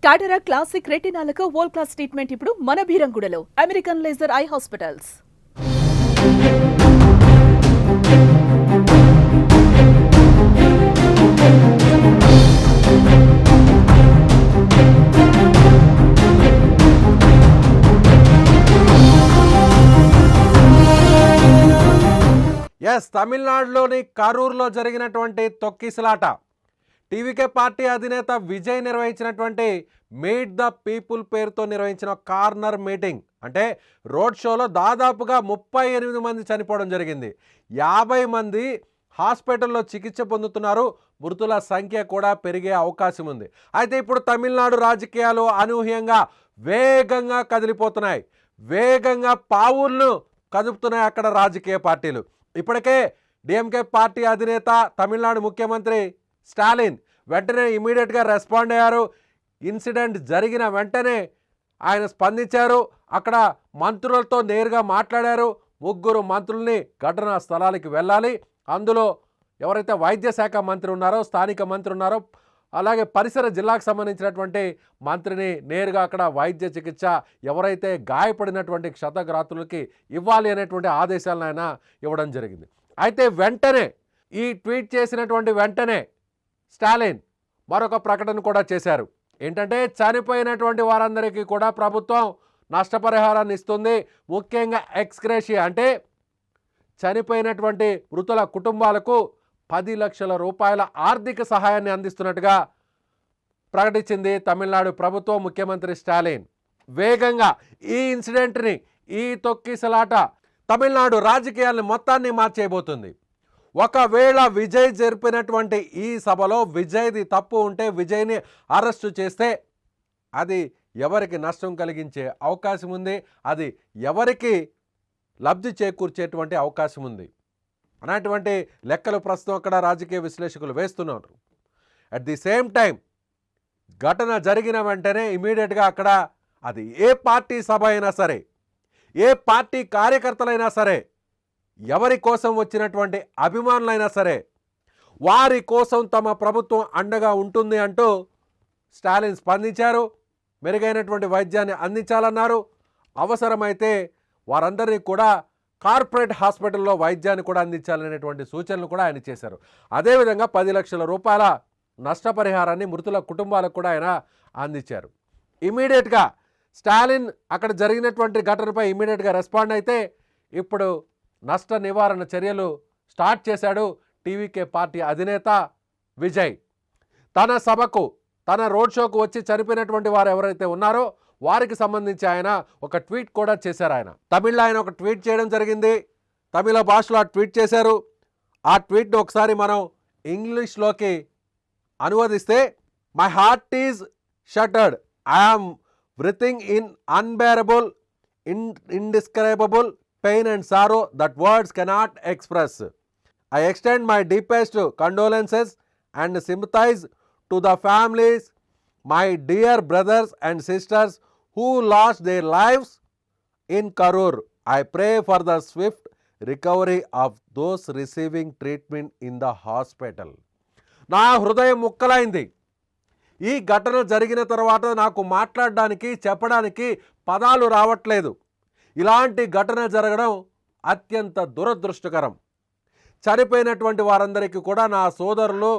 టాటరా classic రెటినాలకు world class treatment ఇప్పుడు మన భీరంగూడలో American laser eye hospitals. తమిళనాడులోని కరూర్లో జరిగినటువంటి తొక్కిసలాట టీవీకే పార్టీ అధినేత విజయ్ నిర్వహించినటువంటి మీట్ ద పీపుల్ పేరుతో నిర్వహించిన కార్నర్ మీటింగ్ అంటే రోడ్ షోలో దాదాపుగా 38 మంది చనిపోవడం జరిగింది. 50 మంది హాస్పిటల్లో చికిత్స పొందుతున్నారు. మృతుల సంఖ్య కూడా పెరిగే అవకాశం ఉంది. అయితే ఇప్పుడు తమిళనాడు రాజకీయాలు అనూహ్యంగా వేగంగా కదిలిపోతున్నాయి. వేగంగా పావులను కదుపుతున్నాయి అక్కడ రాజకీయ పార్టీలు. ఇప్పటికే డిఎంకే పార్టీ అధినేత తమిళనాడు ముఖ్యమంత్రి స్టాలిన్ వెంటనే ఇమీడియట్గా రెస్పాండ్ అయ్యారు. ఇన్సిడెంట్ జరిగిన వెంటనే ఆయన స్పందించారు. అక్కడ మంత్రులతో నేరుగా మాట్లాడారు. 3 మంత్రుల్ని ఘటనా స్థలానికి వెళ్ళాలి. అందులో ఎవరైతే వైద్య శాఖ మంత్రి ఉన్నారో, స్థానిక మంత్రి ఉన్నారో, అలాగే పరిసర జిల్లాకు సంబంధించినటువంటి మంత్రిని నేరుగా అక్కడ వైద్య చికిత్స ఎవరైతే గాయపడినటువంటి క్షతగాత్రులకి ఇవ్వాలి అనేటువంటి ఆదేశాలను ఆయన ఇవ్వడం జరిగింది. అయితే వెంటనే ఈ ట్వీట్ చేసినటువంటి వెంటనే స్టాలిన్ మరొక ప్రకటన కూడా చేశారు. ఏంటంటే చనిపోయినటువంటి వారందరికీ కూడా ప్రభుత్వం నష్టపరిహారాన్ని ఇస్తుంది. ముఖ్యంగా ఎక్స్గ్రేషియా అంటే చనిపోయినటువంటి మృతుల కుటుంబాలకు 10 లక్షల రూపాయల ఆర్థిక సహాయాన్ని అందిస్తున్నట్టుగా ప్రకటించింది తమిళనాడు ప్రభుత్వం. ముఖ్యమంత్రి స్టాలిన్ వేగంగా ఈ ఇన్సిడెంట్ని, ఈ తొక్కిసలాట తమిళనాడు రాజకీయాలను మొత్తాన్ని మార్చేయబోతుంది. ఒకవేళ విజయ్ జరిపినటువంటి ఈ సభలో విజయ్ది తప్పు ఉంటే, విజయ్ని అరెస్టు చేస్తే అది ఎవరికి నష్టం కలిగించే అవకాశం ఉంది, అది ఎవరికి లబ్ధి చేకూర్చేటువంటి అవకాశం ఉంది అనేటువంటి లెక్కలు ప్రస్తుతం అక్కడ రాజకీయ విశ్లేషకులు వేస్తున్నారు. అట్ ది సేమ్ టైం ఘటన జరిగిన వెంటనే ఇమీడియట్గా అక్కడ అది ఏ పార్టీ సభ అయినా సరే, ఏ పార్టీ కార్యకర్తలైనా సరే, ఎవరి కోసం వచ్చినటువంటి అభిమానులైనా సరే, వారి కోసం తమ ప్రభుత్వం అండగా ఉంటుంది అంటూ స్టాలిన్ స్పందించారు. మెరుగైనటువంటి వైద్యాన్ని అందించాలన్నారు. అవసరమైతే వారందరినీ కూడా కార్పొరేట్ హాస్పిటల్లో వైద్యాన్ని కూడా అందించాలనేటువంటి సూచనలు కూడా ఆయన చేశారు. అదేవిధంగా 10 లక్షల రూపాయల నష్టపరిహారాన్ని మృతుల కుటుంబాలకు కూడా ఆయన అందించారు. ఇమీడియట్గా స్టాలిన్ అక్కడ జరిగినటువంటి ఘటనపై ఇమీడియట్గా రెస్పాండ్ అయితే ఇప్పుడు నష్ట నివారణ చర్యలు స్టార్ట్ చేశాడు టీవీకే పార్టీ అధినేత విజయ్. తన సభకు, తన రోడ్ షోకు వచ్చి చనిపోయినటువంటి వారు ఎవరైతే ఉన్నారో వారికి సంబంధించి ఆయన ఒక ట్వీట్ కూడా చేశారు. తమిళ్లో ఆయన ఒక ట్వీట్ చేయడం జరిగింది. తమిళ భాషలో ఆ ట్వీట్ చేశారు. ఆ ట్వీట్ని ఒకసారి మనం ఇంగ్లీష్లోకి అనువదిస్తే, my heart is shattered, I'm breathing in unbearable indescribable pain and sorrow that words cannot express. I extend my deepest condolences and sympathize to the families, my dear brothers and sisters who lost their lives in Karur. I pray for the swift recovery of those receiving treatment in the hospital. నా హృదయం ముక్కలైంది. ఈ ఘటన జరిగిన తర్వాత నాకు మాట్లాడడానికి, చెప్పడానికి పదాలు రావట్లేదు. ఇలాంటి ఘటన జరగడం అత్యంత దురదృష్టకరం. చనిపోయినటువంటి వారందరికీ కూడా నా సోదరులు,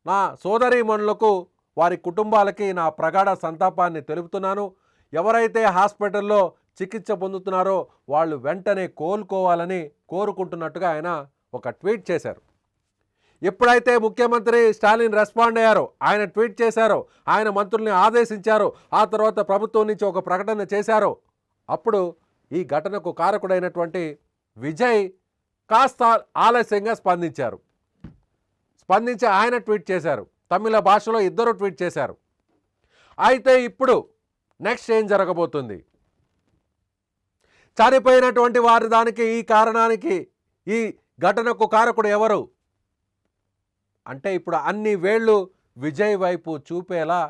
నా సోదరీమణులకు, వారి కుటుంబాలకి నా ప్రగాఢ సంతాపాన్ని తెలుపుతున్నాను. ఎవరైతే హాస్పిటల్లో చికిత్స పొందుతున్నారో వాళ్ళు వెంటనే కోలుకోవాలని కోరుకుంటున్నట్టుగా ఆయన ఒక ట్వీట్ చేశారు. ఎప్పుడైతే ముఖ్యమంత్రి స్టాలిన్ రెస్పాండ్ అయ్యారో, ఆయన ట్వీట్ చేశారో, ఆయన మంత్రుల్ని ఆదేశించారో, ఆ తర్వాత ప్రభుత్వం నుంచి ఒక ప్రకటన చేశారో, అప్పుడు ఈ ఘటనకు కారకుడైనటువంటి విజయ్ కాస్త ఆలస్యంగా స్పందించారు. స్పందించి ఆయన ట్వీట్ చేశారు. తమిళ భాషలో ఇద్దరు ట్వీట్ చేశారు. అయితే ఇప్పుడు నెక్స్ట్ ఏం జరగబోతుంది? చనిపోయినటువంటి వారి దానికి, ఈ కారణానికి, ఈ ఘటనకు కారకుడు ఎవరు అంటే ఇప్పుడు అన్ని వేళ్ళు విజయ్ వైపు చూపేలా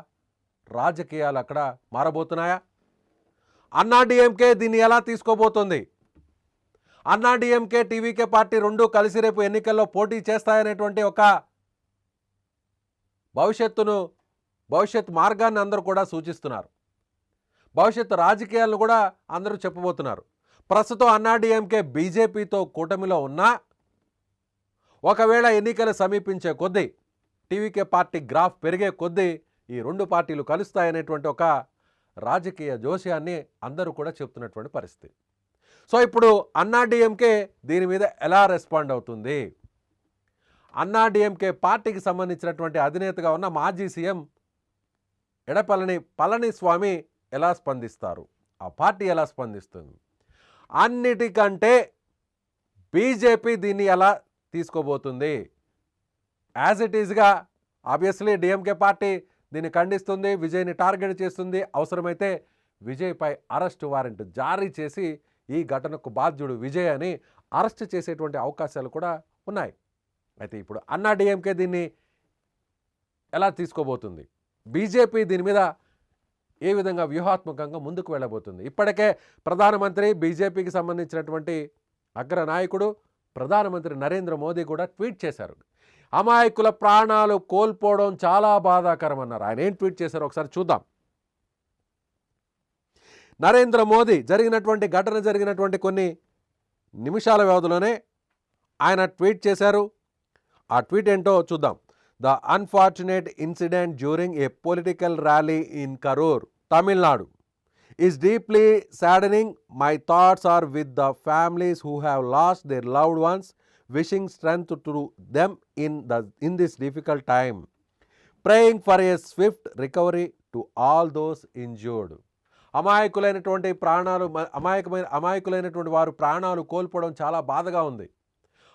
రాజకీయాలు అక్కడ మారబోతున్నాయా? అన్నాడీఎంకే దీన్ని ఎలా తీసుకోబోతుంది? అన్నాడీఎంకే, టీవీకే పార్టీ రెండూ కలిసి రేపు ఎన్నికల్లో పోటీ చేస్తాయనేటువంటి ఒక భవిష్యత్తును భవిష్యత్ మార్గాన్ని అందరూ కూడా సూచిస్తున్నారు. భవిష్యత్తు రాజకీయాలను కూడా అందరూ చెప్పబోతున్నారు. ప్రస్తుతం అన్నాడీఎంకే బీజేపీతో కూటమిలో ఉన్నా ఒకవేళ ఎన్నికలు సమీపించే కొద్దీ టీవీకే పార్టీ గ్రాఫ్ పెరిగే కొద్దీ ఈ రెండు పార్టీలు కలుస్తాయనేటువంటి ఒక రాజకీయ జోస్యాన్ని అందరూ కూడా చెప్తున్నటువంటి పరిస్థితి. సో ఇప్పుడు అన్నాడీఎంకే దీని మీద ఎలా రెస్పాండ్ అవుతుంది? అన్నాడీఎంకే పార్టీకి సంబంధించినటువంటి అధినేతగా ఉన్న మాజీ సీఎం ఎడపల్లి పళనిస్వామి ఎలా స్పందిస్తారు? ఆ పార్టీ ఎలా స్పందిస్తుంది? అన్నిటికంటే బీజేపీ దీన్ని ఎలా తీసుకోబోతుంది? యాజ్ ఇట్ ఈజ్గా ఆబ్వియస్లీ డిఎంకే పార్టీ దీన్ని ఖండిస్తుంది, విజయ్ని టార్గెట్ చేస్తుంది. అవసరమైతే విజయ్పై అరెస్ట్ వారెంట్ జారీ చేసి ఈ ఘటనకు బాధ్యుడు విజయ్ అని అరెస్ట్ చేసేటువంటి అవకాశాలు కూడా ఉన్నాయి. అయితే ఇప్పుడు అన్నాడీఎంకే దీన్ని ఎలా తీసుకోబోతుంది? బీజేపీ దీని మీద ఏ విధంగా వ్యూహాత్మకంగా ముందుకు వెళ్ళబోతుంది? ఇప్పటికే ప్రధానమంత్రి, బీజేపీకి సంబంధించినటువంటి అగ్రనాయకుడు ప్రధానమంత్రి నరేంద్ర మోదీ కూడా ట్వీట్ చేశారు. అమాయకుల ప్రాణాలు కోల్పోవడం చాలా బాధాకరం అన్నారు. ఆయన ఏం ట్వీట్ చేశారో ఒకసారి చూద్దాం. నరేంద్ర మోదీ ఘటన జరిగినటువంటి కొన్ని నిమిషాల వ్యవధిలోనే ఆయన ట్వీట్ చేశారు. ఆ ట్వీట్ ఏంటో చూద్దాం. The unfortunate incident during a political rally in Karur, Tamil Nadu is deeply saddening. My thoughts are with the families who have lost their loved ones, wishing strength to them in this difficult time, praying for a swift recovery to all those injured. అమాయకులైనటువంటి వారు ప్రాణాలు కోల్పోవడం చాలా బాధగా ఉంది.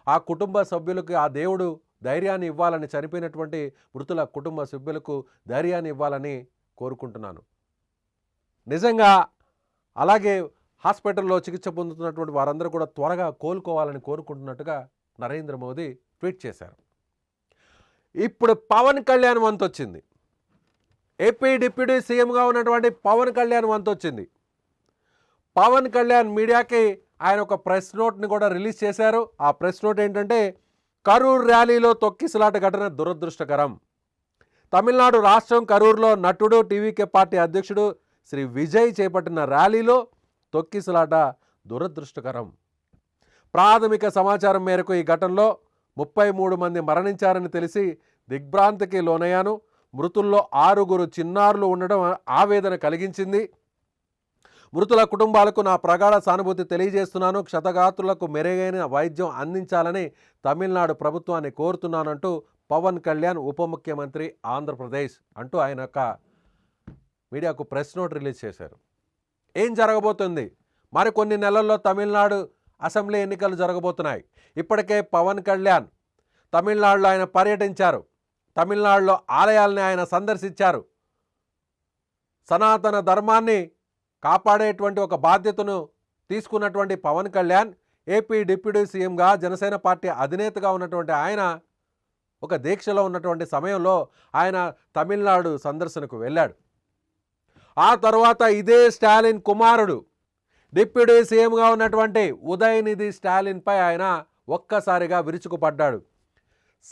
ఆ కుటుంబ సభ్యులకు ఆ దేవుడు ధైర్యాన్ని ఇవ్వాలని, చనిపోయినటువంటి మృతుల కుటుంబ సభ్యులకు ధైర్యాన్ని ఇవ్వాలని కోరుకుంటున్నాను. నిజంగా అలాగే హాస్పిటల్లో చికిత్స పొందుతున్నటువంటి వారందరూ కూడా త్వరగా కోలుకోవాలని కోరుకుంటున్నట్టుగా నరేంద్ర మోదీ ట్వీట్ చేశారు. ఇప్పుడు పవన్ కళ్యాణ్ వంతు వచ్చింది. ఏపీ డిప్యూటీ సీఎంగా ఉన్నటువంటి పవన్ కళ్యాణ్ వంతు వచ్చింది. పవన్ కళ్యాణ్ మీడియాకి ఆయన ఒక ప్రెస్ నోట్ని కూడా రిలీజ్ చేశారు. ఆ ప్రెస్ నోట్ ఏంటంటే, కరూర్ ర్యాలీలో తొక్కిసలాట ఘటన దురదృష్టకరం. తమిళనాడు రాష్ట్రం కరూర్లో నటుడు, టీవీకే పార్టీ అధ్యక్షుడు శ్రీ విజయ్ చేపట్టిన ర్యాలీలో తొక్కిసలాట దురదృష్టకరం. ప్రాథమిక సమాచారం మేరకు ఈ ఘటనలో 33 మంది మరణించారని తెలిసి దిగ్భ్రాంతికి లోనయ్యాను. మృతుల్లో 6 చిన్నారులు ఉండడం ఆవేదన కలిగించింది. మృతుల కుటుంబాలకు నా ప్రగాఢ సానుభూతి తెలియజేస్తున్నాను. క్షతగాత్రులకు మెరుగైన వైద్యం అందించాలని తమిళనాడు ప్రభుత్వాన్ని కోరుతున్నానంటూ పవన్ కళ్యాణ్ ఉప ముఖ్యమంత్రి ఆంధ్రప్రదేశ్ అంటూ ఆయన యొక్క మీడియాకు ప్రెస్ నోట్ రిలీజ్ చేశారు. ఏం జరగబోతుంది? మరికొన్ని నెలల్లో తమిళనాడు అసెంబ్లీ ఎన్నికలు జరగబోతున్నాయి. ఇప్పటికే పవన్ కళ్యాణ్ తమిళనాడులో ఆయన పర్యటించారు. తమిళనాడులో ఆలయాల్ని ఆయన సందర్శించారు. సనాతన ధర్మాన్ని కాపాడేటువంటి ఒక బాధ్యతను తీసుకున్నటువంటి పవన్ కళ్యాణ్ ఏపీ డిప్యూటీ సీఎంగా, జనసేన పార్టీ అధినేతగా ఉన్నటువంటి ఆయన ఒక దీక్షలో ఉన్నటువంటి సమయంలో ఆయన తమిళనాడు సందర్శనకు వెళ్ళాడు. ఆ తర్వాత ఇదే స్టాలిన్ కుమారుడు డిప్యూటీ సీఎంగా ఉన్నటువంటి ఉదయనిధి స్టాలిన్పై ఆయన ఒక్కసారిగా విరుచుకుపడ్డాడు.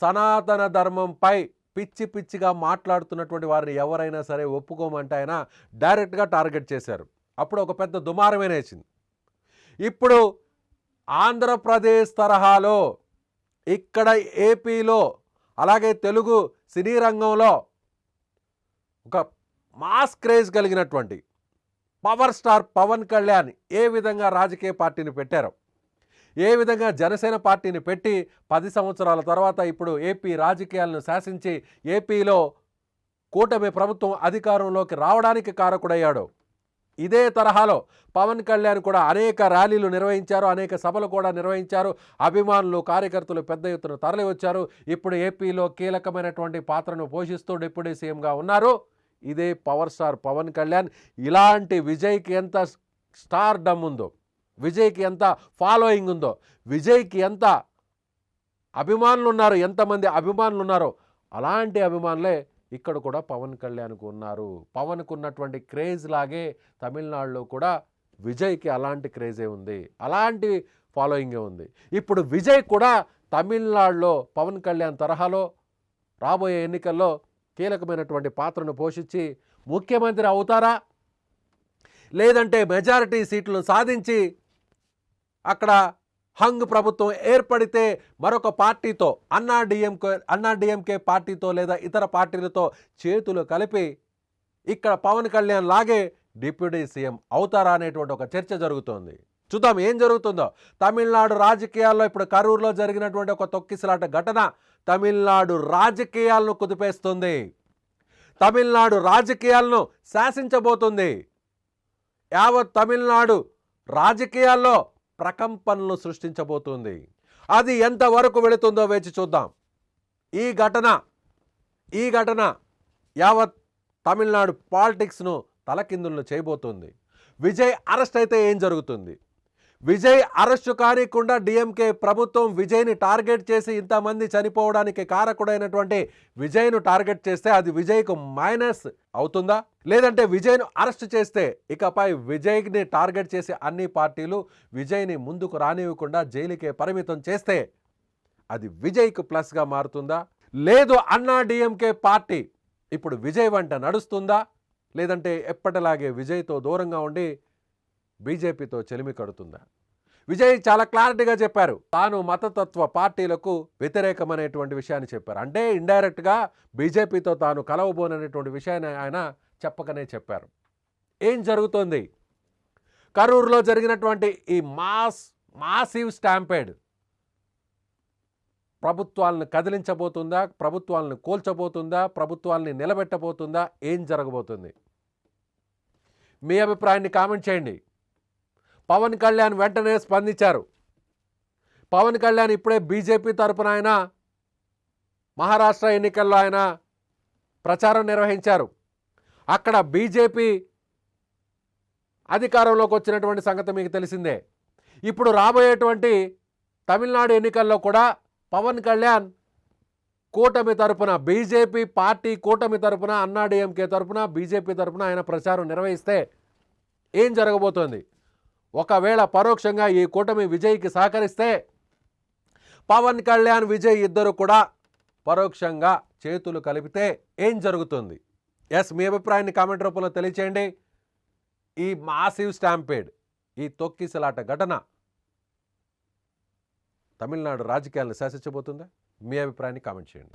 సనాతన ధర్మంపై పిచ్చి పిచ్చిగా మాట్లాడుతున్నటువంటి వారిని ఎవరైనా సరే ఒప్పుకోమంటే ఆయన డైరెక్ట్గా టార్గెట్ చేశారు. అప్పుడు ఒక పెద్ద దుమారమే లేచింది. ఇప్పుడు ఆంధ్రప్రదేశ్ తరహాలో ఇక్కడ ఏపీలో అలాగే తెలుగు సినీ రంగంలో ఒక మాస్ క్రేజ్ కలిగినటువంటి పవర్ స్టార్ పవన్ కళ్యాణ్ ఏ విధంగా రాజకీయ పార్టీని పెట్టారో, ఏ విధంగా జనసేన పార్టీని పెట్టి 10 సంవత్సరాల తర్వాత ఇప్పుడు ఏపీ రాజకీయాలను శాసించి ఏపీలో కూటమి ప్రభుత్వం అధికారంలోకి రావడానికి కారకుడయ్యాడో, ఇదే తరహాలో పవన్ కళ్యాణ్ కూడా అనేక ర్యాలీలు నిర్వహించారు, అనేక సభలు కూడా నిర్వహించారు. అభిమానులు, కార్యకర్తలు పెద్ద ఎత్తున తరలి వచ్చారు. ఇప్పుడు ఏపీలో కీలకమైనటువంటి పాత్రను పోషిస్తూ డిప్యూటీ సీఎంగా ఉన్నారు ఇదే పవర్ స్టార్ పవన్ కళ్యాణ్. ఇలాంటి విజయ్కి ఎంత స్టార్ డమ్ ఉందో, విజయ్కి ఎంత ఫాలోయింగ్ ఉందో, విజయ్కి ఎంత అభిమానులు ఉన్నారు, ఎంతమంది అభిమానులు ఉన్నారో అలాంటి అభిమానులే ఇక్కడ కూడా పవన్ కళ్యాణ్కు ఉన్నారు. పవన్కు ఉన్నటువంటి క్రేజ్ లాగే తమిళనాడులో కూడా విజయ్కి అలాంటి క్రేజే ఉంది, అలాంటి ఫాలోయింగే ఉంది. ఇప్పుడు విజయ్ కూడా తమిళనాడులో పవన్ కళ్యాణ్ తరహాలో రాబోయే ఎన్నికల్లో కీలకమైనటువంటి పాత్రను పోషించి ముఖ్యమంత్రి అవుతారా, లేదంటే మెజారిటీ సీట్లు సాధించి అక్కడ హంగ్ ప్రభుత్వం ఏర్పడితే మరొక పార్టీతో అన్నాడీఎంకే పార్టీతో లేదా ఇతర పార్టీలతో చేతులు కలిపి ఇక్కడ పవన్ కళ్యాణ్ లాగే డిప్యూటీ సీఎం అవుతారా అనేటువంటి ఒక చర్చ జరుగుతోంది. చూద్దాం ఏం జరుగుతుందో. తమిళనాడు రాజకీయాల్లో ఇప్పుడు కరూరులో జరిగినటువంటి ఒక తొక్కిసలాట ఘటన తమిళనాడు రాజకీయాలను కుదిపేస్తుంది, తమిళనాడు రాజకీయాలను శాసించబోతుంది, యావత్ తమిళనాడు రాజకీయాల్లో ప్రకంపనలు సృష్టించబోతుంది. అది ఎంతవరకు వెళుతుందో వేచి చూద్దాం. ఈ ఘటన యావత్ తమిళనాడు పాలిటిక్స్ను తలకిందులు చేయబోతుంది. విజయ్ అరెస్ట్ అయితే ఏం జరుగుతుంది? విజయ్ అరెస్టు కానికుండా డిఎంకే ప్రభుత్వం విజయ్ని టార్గెట్ చేసి ఇంతమంది చనిపోవడానికి కారకుడైనటువంటి విజయ్ను టార్గెట్ చేస్తే అది విజయ్కు మైనస్ అవుతుందా? లేదంటే విజయ్ను అరెస్ట్ చేస్తే ఇకపై విజయ్ని టార్గెట్ చేసి అన్ని పార్టీలు విజయ్ని ముందుకు రానివ్వకుండా జైలుకే పరిమితం చేస్తే అది విజయ్కు ప్లస్గా మారుతుందా? లేదు అన్నా డిఎంకే పార్టీ ఇప్పుడు విజయ్ వెంట నడుస్తుందా? లేదంటే ఎప్పటిలాగే విజయ్తో దూరంగా ఉండి బీజేపీతో చెలిమి కడుతుందా? విజయ్ చాలా క్లారిటీగా చెప్పారు, తాను మతతత్వ పార్టీలకు వ్యతిరేకమనేటువంటి విషయాన్ని చెప్పారు. అంటే ఇండైరెక్ట్గా బీజేపీతో తాను కలవబోననేటువంటి విషయాన్ని ఆయన చెప్పకనే చెప్పారు. ఏం జరుగుతుంది? కరూరులో జరిగినటువంటి ఈ మాసివ్ స్టాంపేడ్ ప్రభుత్వాలను కదిలించబోతుందా, ప్రభుత్వాలను కూల్చబోతుందా, ప్రభుత్వాలని నిలబెట్టబోతుందా, ఏం జరగబోతుంది? మీ అభిప్రాయాన్ని కామెంట్ చేయండి. పవన్ కళ్యాణ్ వెంటనే స్పందించారు. పవన్ కళ్యాణ్ ఇప్పుడే బీజేపీ తరపున ఆయన మహారాష్ట్ర ఎన్నికల్లో ఆయన ప్రచారం నిర్వహించారు. అక్కడ బీజేపీ అధికారంలోకి వచ్చినటువంటి సంగతి మీకు తెలిసిందే. ఇప్పుడు రాబోయేటువంటి తమిళనాడు ఎన్నికల్లో కూడా పవన్ కళ్యాణ్ కూటమి తరపున, బీజేపీ పార్టీ కూటమి తరపున, అన్నాడీఎంకే తరపున, బీజేపీ తరపున ఆయన ప్రచారం నిర్వహిస్తే ఏం జరగబోతోంది? ఒకవేళ పరోక్షంగా ఈ కూటమి విజయ్కి సహకరిస్తే పవన్ కళ్యాణ్ విజయ్ ఇద్దరు కూడా పరోక్షంగా చేతులు కలిపితే ఏం జరుగుతుంది? మీ అభిప్రాయాన్ని కామెంట్ రూపంలో తెలియచేయండి. ఈ మాసివ్ స్టాంపేడ్, ఈ తొక్కిసలాట ఘటన తమిళనాడు రాజకీయాలను శాసించబోతుందా? మీ అభిప్రాయాన్ని కామెంట్ చేయండి.